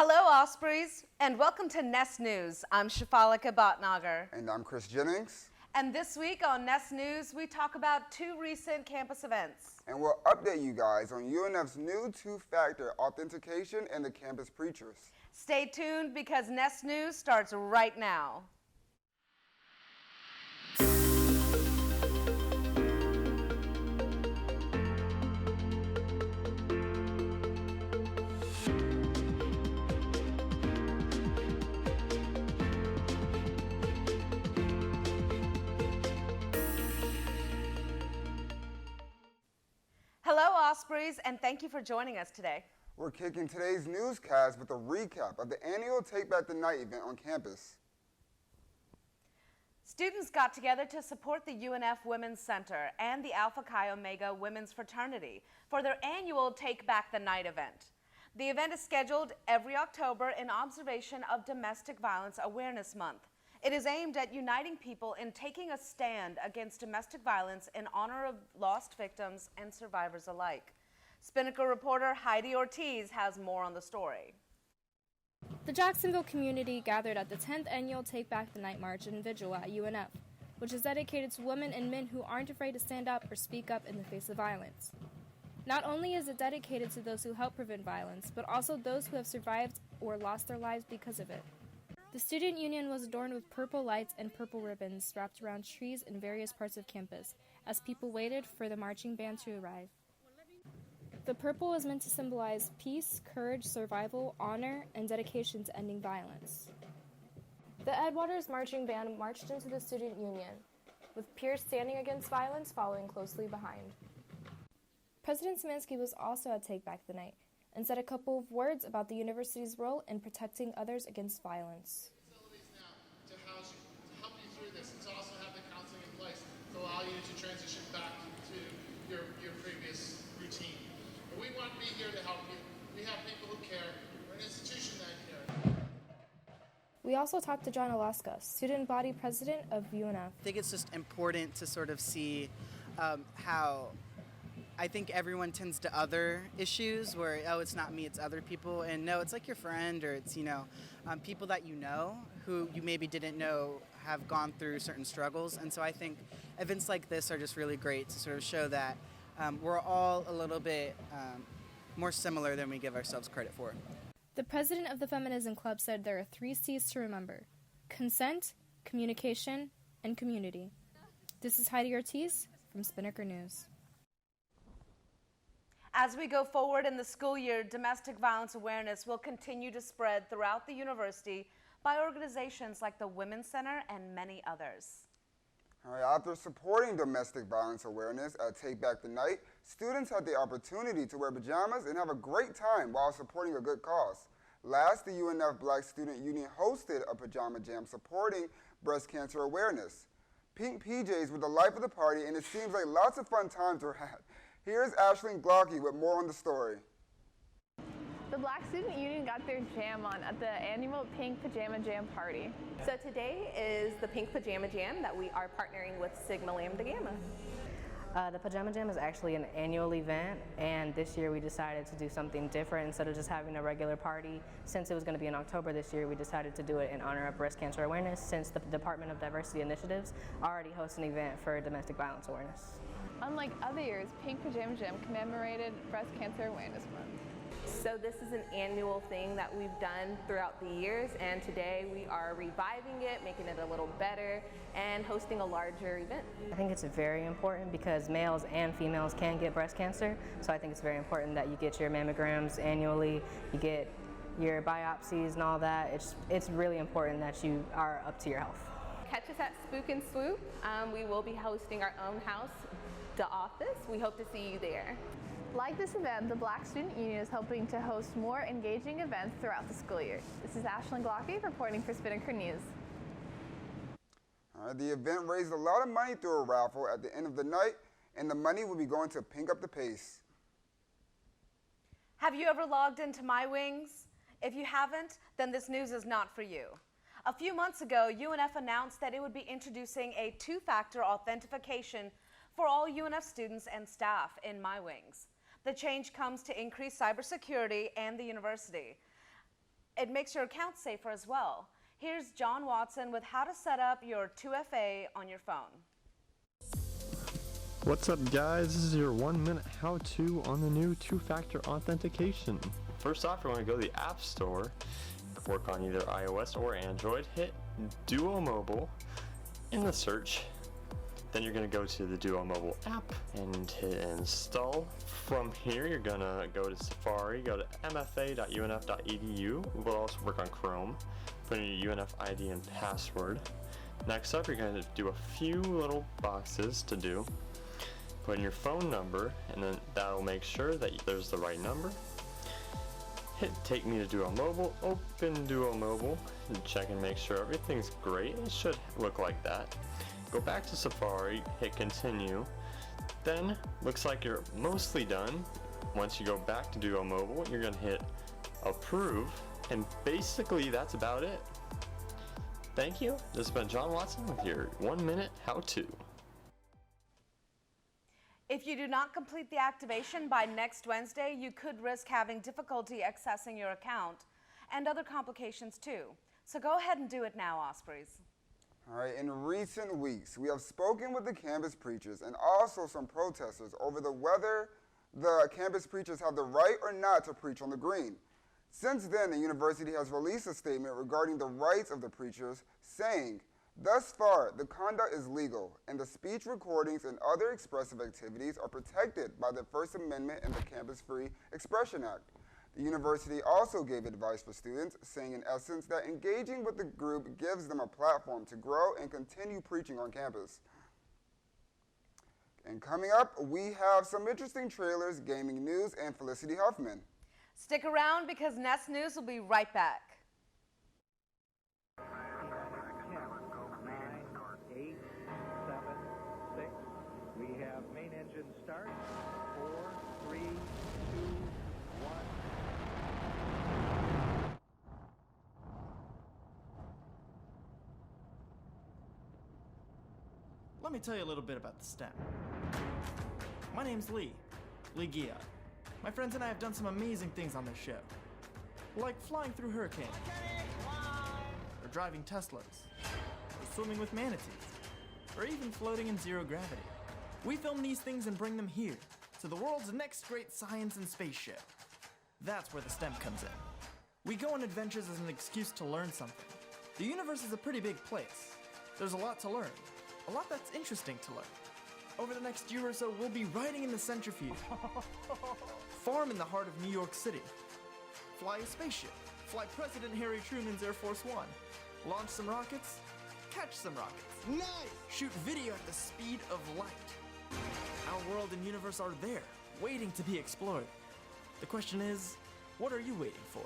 Hello, Ospreys, and welcome to Nest News. I'm Shafalika Bhatnagar. And I'm Chris Jennings. And this week on Nest News, we talk about two recent campus events. And we'll update you guys on UNF's new two-factor authentication and the campus preachers. Stay tuned because Nest News starts right now. Hello, Ospreys, and thank you for joining us today. We're kicking today's newscast with a recap of the annual Take Back the Night event on campus. Students got together to support the UNF Women's Center and the Alpha Chi Omega Women's Fraternity for their annual Take Back the Night event. The event is scheduled every October in observation of Domestic Violence Awareness Month. It is aimed at uniting people in taking a stand against domestic violence in honor of lost victims and survivors alike. Spinnaker reporter Heidi Ortiz has more on the story. The Jacksonville community gathered at the 10th annual Take Back the Night March and Vigil at UNF, which is dedicated to women and men who aren't afraid to stand up or speak up in the face of violence. Not only is it dedicated to those who help prevent violence, but also those who have survived or lost their lives because of it. The student union was adorned with purple lights and purple ribbons wrapped around trees in various parts of campus as people waited for the marching band to arrive. The purple was meant to symbolize peace, courage, survival, honor, and dedication to ending violence. The Edwaters Marching Band marched into the student union, with peers standing against violence following closely behind. President Szymanski was also at Take Back the Night and said a couple of words about the university's role in protecting others against violence. Facilities now to house you, to help you through this, and to also have the counseling in place to allow you to transition back to your previous routine. But we want to be here to help you. We have people who care. We're an institution that cares. We also talked to John Alaska, student body president of UNF. I think it's just important to sort of see how I think everyone tends to other issues where, oh, it's not me, it's other people. And no, it's like your friend or it's, people that you know who you maybe didn't know have gone through certain struggles. And so I think events like this are just really great to sort of show that we're all a little bit more similar than we give ourselves credit for. The president of the Feminism Club said there are 3 C's to remember: consent, communication, and community. This is Heidi Ortiz from Spinnaker News. As we go forward in the school year, domestic violence awareness will continue to spread throughout the university by organizations like the Women's Center and many others. All right, after supporting domestic violence awareness at Take Back the Night, students had the opportunity to wear pajamas and have a great time while supporting a good cause. Last, the UNF Black Student Union hosted a Pajama Jam supporting breast cancer awareness. Pink PJs were the life of the party, and it seems like lots of fun times were had. Here's Ashlyn Glocky with more on the story. The Black Student Union got their jam on at the annual Pink Pajama Jam party. So today is the Pink Pajama Jam that we are partnering with Sigma Lambda Gamma. The Pajama Jam is actually an annual event, and this year we decided to do something different. Instead of just having a regular party, since it was going to be in October this year, we decided to do it in honor of breast cancer awareness, since the Department of Diversity Initiatives already hosts an event for domestic violence awareness. Unlike other years, Pink Pajama Jam commemorated Breast Cancer Awareness Month. So this is an annual thing that we've done throughout the years, and today we are reviving it, making it a little better, and hosting a larger event. I think it's very important because males and females can get breast cancer, so I think it's very important that you get your mammograms annually, you get your biopsies and all that. It's really important that you are up to your health. Catch us at Spook and Swoop. We will be hosting our own house, The Office. We hope to see you there. Like this event, the Black Student Union is hoping to host more engaging events throughout the school year. This is Ashlyn Glocky reporting for Spinnaker News. All right, the event raised a lot of money through a raffle at the end of the night, and the money will be going to Pink Up the Pace. Have you ever logged into My Wings? If you haven't, then this news is not for you. A few months ago, UNF announced that it would be introducing a two-factor authentication for all UNF students and staff in My Wings. The change comes to increase cybersecurity and the university. it makes your account safer as well. Here's John Watson with how to set up your 2FA on your phone. What's up, guys? This is your 1-minute how-to on the new two-factor authentication. First off, you're going to go to the App Store, work on either iOS or Android, hit Duo Mobile in the search. Then you're going to go to the Duo Mobile app and hit install. From here, you're going to go to Safari, go to mfa.unf.edu. We'll also work on Chrome. Put in your UNF ID and password. Next up, you're going to do a few little boxes to do. Put in your phone number, and then that'll make sure that there's the right number. Hit Take Me to Duo Mobile, open Duo Mobile, and check and make sure everything's great. It should look like that. Go back to Safari, hit Continue. Then, looks like you're mostly done. Once you go back to Duo Mobile, you're going to hit Approve, and basically that's about it. Thank you. This has been John Watson with your 1-minute how-to. If you do not complete the activation by next Wednesday, you could risk having difficulty accessing your account and other complications too. So go ahead and do it now, Ospreys. All right, in recent weeks, we have spoken with the campus preachers and also some protesters over whether the campus preachers have the right or not to preach on the green. Since then, the university has released a statement regarding the rights of the preachers, saying, "Thus far, the conduct is legal, and the speech recordings and other expressive activities are protected by the First Amendment and the Campus Free Expression Act." The university also gave advice for students, saying in essence that engaging with the group gives them a platform to grow and continue preaching on campus. And coming up, we have some interesting trailers, gaming news, and Felicity Huffman. Stick around because Nest News will be right back. 10, 9, 8, 7, 6. We have main engine start. 4, 3, 2, 1. Let me tell you a little bit about the STEM. My name's Lee Gia. My friends and I have done some amazing things on this show, like flying through hurricanes, or driving Teslas, or swimming with manatees, or even floating in zero gravity. We film these things and bring them here, to the world's next great science and space show. That's where the STEM comes in. We go on adventures as an excuse to learn something. The universe is a pretty big place. There's a lot to learn, a lot that's interesting to learn. Over the next year or so, we'll be riding in the centrifuge, farm in the heart of New York City, fly a spaceship, fly President Harry Truman's Air Force One, launch some rockets, catch some rockets, nice! Shoot video at the speed of light. Our world and universe are there, waiting to be explored. The question is, what are you waiting for?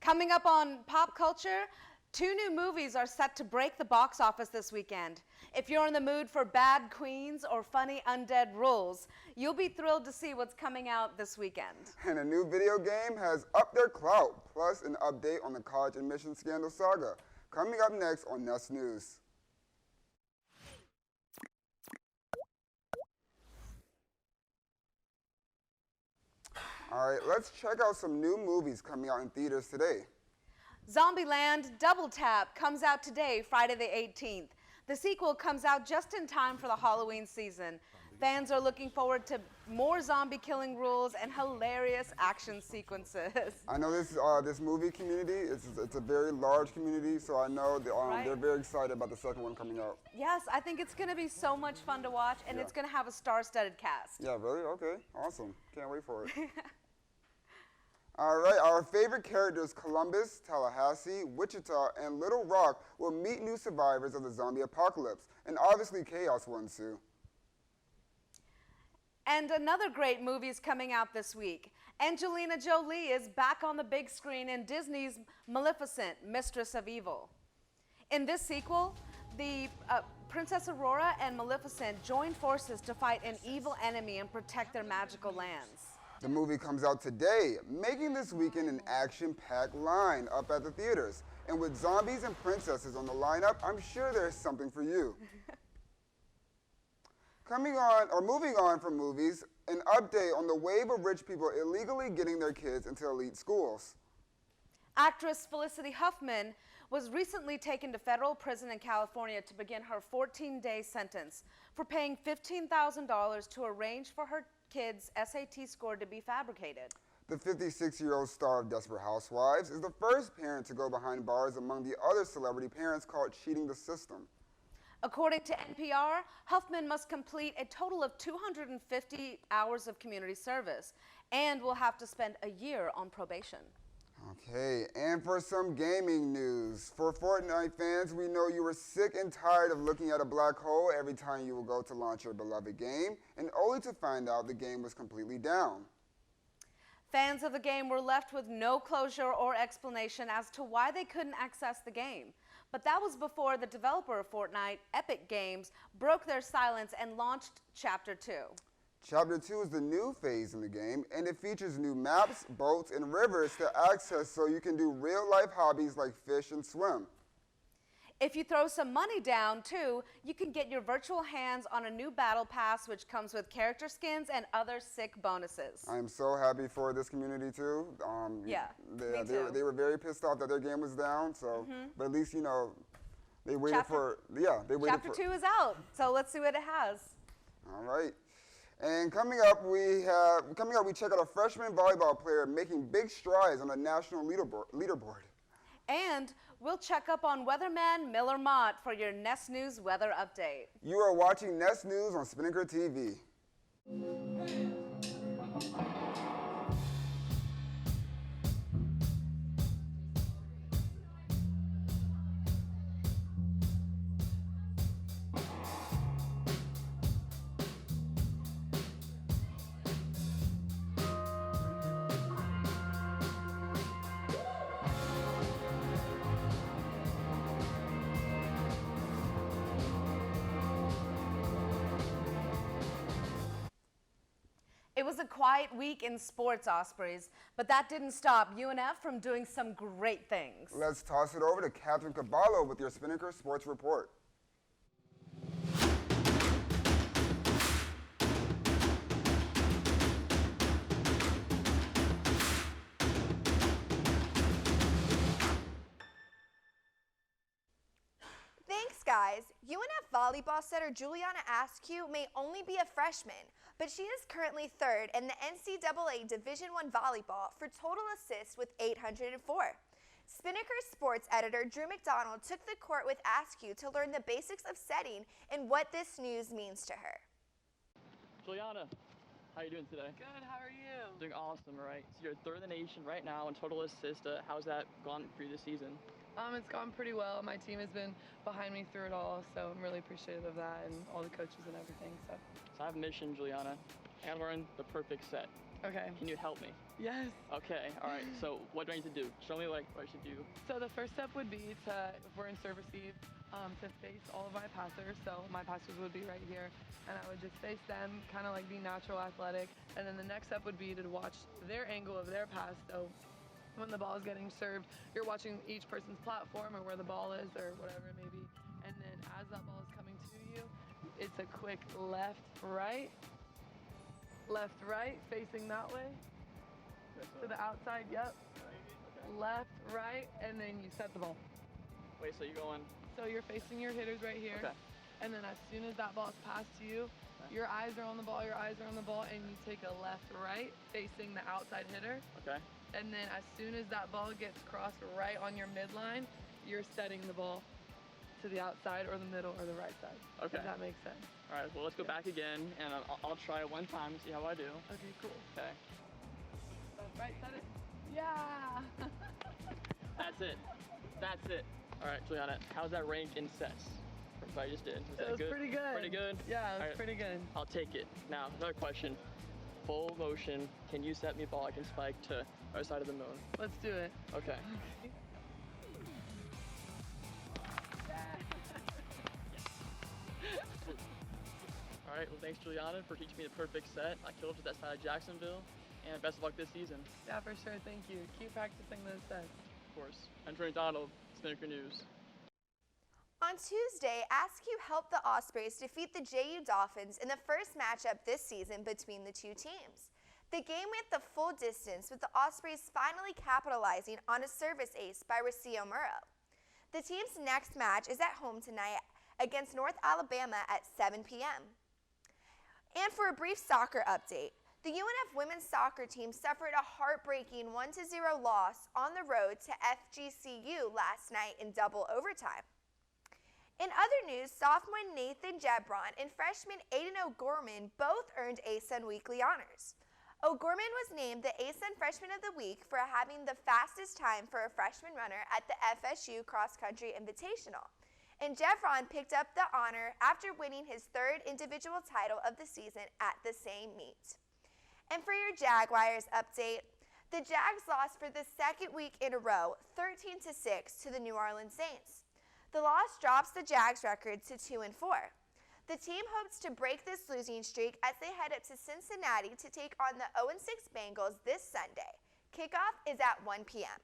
Coming up on Pop Culture, 2 new movies are set to break the box office this weekend. If you're in the mood for bad queens or funny undead rules, you'll be thrilled to see what's coming out this weekend. And a new video game has upped their clout, plus an update on the college admission scandal saga. Coming up next on Nest News. All right, let's check out some new movies coming out in theaters today. Zombieland Double Tap comes out today, Friday the 18th. The sequel comes out just in time for the Halloween season. Fans are looking forward to more zombie killing rules and hilarious action sequences. I know this movie community, it's a very large community, so I know they're very excited about the second one coming out. Yes, I think it's going to be so much fun to watch, and it's going to have a star-studded cast. Yeah, really? Okay, awesome. Can't wait for it. All right, our favorite characters, Columbus, Tallahassee, Wichita, and Little Rock, will meet new survivors of the zombie apocalypse, and obviously chaos will ensue. And another great movie is coming out this week. Angelina Jolie is back on the big screen in Disney's Maleficent, Mistress of Evil. In this sequel, the Princess Aurora and Maleficent join forces to fight an evil enemy and protect their magical lands. The movie comes out today, making this weekend an action-packed line up at the theaters. And with zombies and princesses on the lineup, I'm sure there's something for you. Moving on from movies, an update on the wave of rich people illegally getting their kids into elite schools. Actress Felicity Huffman was recently taken to federal prison in California to begin her 14-day sentence for paying $15,000 to arrange for her kids' SAT score to be fabricated. The 56-year-old star of Desperate Housewives is the first parent to go behind bars among the other celebrity parents caught cheating the system. According to NPR, Huffman must complete a total of 250 hours of community service and will have to spend a year on probation. Okay, and for some gaming news. For Fortnite fans, we know you were sick and tired of looking at a black hole every time you would go to launch your beloved game, and only to find out the game was completely down. Fans of the game were left with no closure or explanation as to why they couldn't access the game. But that was before the developer of Fortnite, Epic Games, broke their silence and launched Chapter 2. Chapter 2 is the new phase in the game, and it features new maps, boats, and rivers to access so you can do real-life hobbies like fish and swim. If you throw some money down, too, you can get your virtual hands on a new battle pass, which comes with character skins and other sick bonuses. I'm so happy for this community, too. Me too. They were very pissed off that their game was down, so, but at least, you know, they waited Chapter 2 is out, so let's see what it has. All right. And coming up, we check out a freshman volleyball player making big strides on a national leaderboard. And we'll check up on weatherman Miller Mott for your Nest News weather update. You are watching Nest News on Spinnaker TV. It was a quiet week in sports, Ospreys, but that didn't stop UNF from doing some great things. Let's toss it over to Catherine Caballo with your Spinnaker Sports Report. Thanks, guys. UNF volleyball setter Juliana Askew may only be a freshman, but she is currently third in the NCAA Division I volleyball for total assists with 804. Spinnaker sports editor Drew McDonald took the court with Askew to learn the basics of setting and what this news means to her. Juliana, how are you doing today? Good, how are you? Doing awesome, right? So you're third in the nation right now in total assist. How's that gone for you this season? It's gone pretty well. My team has been behind me through it all, so I'm really appreciative of that and all the coaches and everything. So I have a mission, Juliana. I gotta learn the perfect set. Okay. Can you help me? Yes. Okay, all right. So what do I need to do? Show me what I should do. So the first step would be to, if we're in serve receive, to face all of my passers. So my passers would be right here, and I would just face them, kind of like be natural athletic. And then the next step would be to watch their angle of their pass. So when the ball is getting served, you're watching each person's platform or where the ball is or whatever it may be. And then as that ball is coming to you, it's a quick left, right, facing that way. To the outside, yep. Left, right, and then you set the ball. Wait, so you're going? So you're facing your hitters right here. Okay. And then as soon as that ball is passed to you, your eyes are on the ball, and you take a left, right, facing the outside hitter. Okay. And then as soon as that ball gets crossed right on your midline, you're setting the ball to the outside or the middle or the right side. Okay. Does that make sense? All right, well, let's go back again, and I'll try it one time and see how I do. Okay, cool. Okay. Left, right, set it. Yeah! That's it. That's it. All right, Juliana, how's that range in sets? From what I just did. It was good? pretty good. Pretty good? Yeah, it was right. pretty good. I'll take it. Now, another question. Full motion, can you set me ball I can spike to our side of the moon? Let's do it. Okay. All right, well, thanks, Juliana, for teaching me the perfect set. I killed it to that side of Jacksonville, and best of luck this season. Yeah, for sure. Thank you. Keep practicing those sets. Of course. I'm Trey Donald, Spinnaker News. on Tuesday, Askew helped the Ospreys defeat the JU Dolphins in the first matchup this season between the two teams. The game went the full distance, with the Ospreys finally capitalizing on a service ace by Rocio Murrow. The team's next match is at home tonight against North Alabama at 7 p.m. And for a brief soccer update, the UNF women's soccer team suffered a heartbreaking 1-0 loss on the road to FGCU last night in double overtime. In other news, sophomore Nathan Jebron and freshman Aiden O'Gorman both earned ASUN Weekly honors. O'Gorman was named the ASUN Freshman of the Week for having the fastest time for a freshman runner at the FSU Cross Country Invitational. And Jebron picked up the honor after winning his third individual title of the season at the same meet. And for your Jaguars update, the Jags lost for the second week in a row, 13-6 to the New Orleans Saints. The loss drops the Jags record to 2-4. The team hopes to break this losing streak as they head up to Cincinnati to take on the 0-6 Bengals this Sunday. Kickoff is at 1 p.m.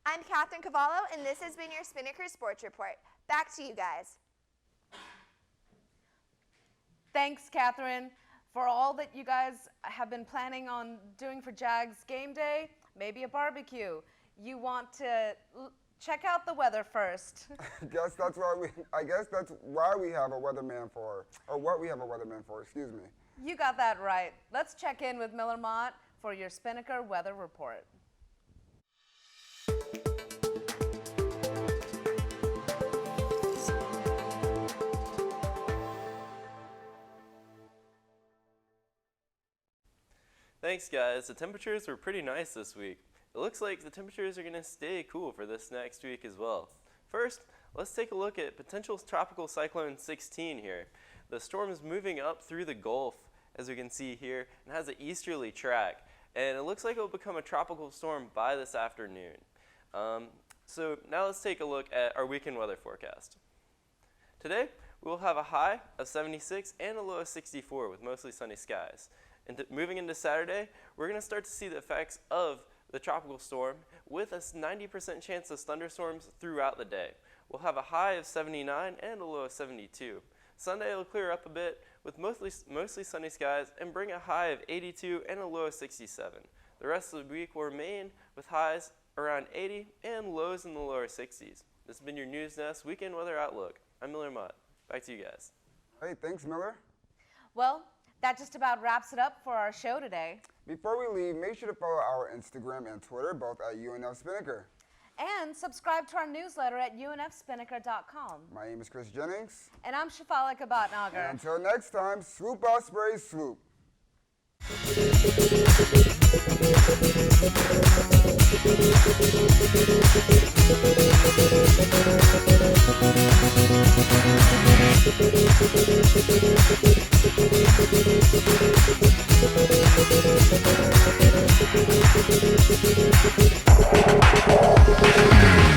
I'm Catherine Cavallo, and this has been your Spinnaker Sports Report. Back to you guys. Thanks, Catherine, for all that you guys have been planning on doing for Jags game day. Maybe a barbecue. You want to check out the weather first. I guess that's why we have a weatherman for, or what we have a weatherman for, excuse me. You got that right. Let's check in with Miller Mott for your Spinnaker weather report. Thanks guys, the temperatures were pretty nice this week. It looks like the temperatures are going to stay cool for this next week as well. First, let's take a look at potential tropical cyclone 16 here. The storm is moving up through the Gulf, as we can see here, and has an easterly track. And it looks like it will become a tropical storm by this afternoon. So now let's take a look at our weekend weather forecast. Today, we will have a high of 76 and a low of 64 with mostly sunny skies. And moving into Saturday, we're going to start to see the effects of the tropical storm with a 90% chance of thunderstorms throughout the day. We'll have a high of 79 and a low of 72. Sunday will clear up a bit with mostly sunny skies and bring a high of 82 and a low of 67. The rest of the week will remain with highs around 80 and lows in the lower 60s. This has been your News Nest Weekend Weather Outlook. I'm Miller Mott. Back to you guys. Hey, thanks, Miller. Well, that just about wraps it up for our show today. Before we leave, make sure to follow our Instagram and Twitter, both at UNF Spinnaker. And subscribe to our newsletter at unfspinnaker.com. My name is Chris Jennings. And I'm Shafalika Bhatnagar. And until next time, swoop Ospreys, swoop. We'll be right back.